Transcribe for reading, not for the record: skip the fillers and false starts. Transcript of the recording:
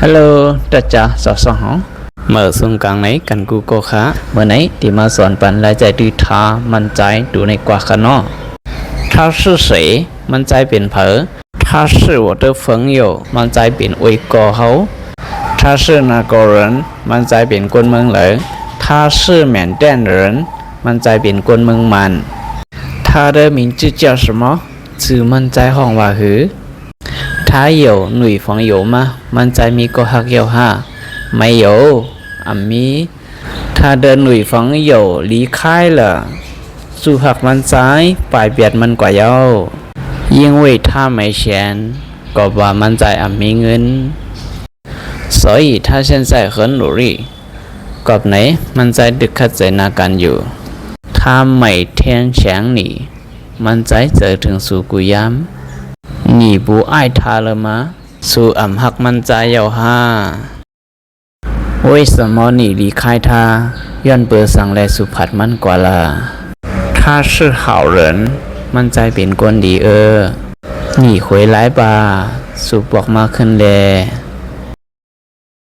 Hello, đại gia早上好。Mở xuống càng này cần cu cô khá. Mở này thì mà soạn bản lại giải từ thà mình giải đủ này quả khá nó. 他是谁？มันใจเป็นเผอ他是我的朋友มันใจเป็นอวยกอเขา他是哪个人มันใจเป็นคนเมืองเหลอ他是缅甸人มันใจเป็นคนเมืองมัน他的名字叫什么ชื่อมันใจห้องว่าหือ他有女朋友吗มันใจมีก็ฮักเยาห้าไม่有啊มี他的女朋友离开了สุหักมันซ้ายปลายเบียดมันกว่าเย้ายิ่งเว่ยถ้าไม่เชียนก็ว่ามันใจมีเงิน所以他现在很努力กับไหนมันใจดึกขัดใจนากันอยู่他每天想你มันใจเจอถึงสู่กุยาม你不爱他了吗สู่หักมันใจเย้าห้า为什么你离开他ย้อนเบอร์สั่งและสุผัดมันกว่าล่ะ他是好人มันใจเป็นคนดี你回来吧สุบอกมาขึ้นแล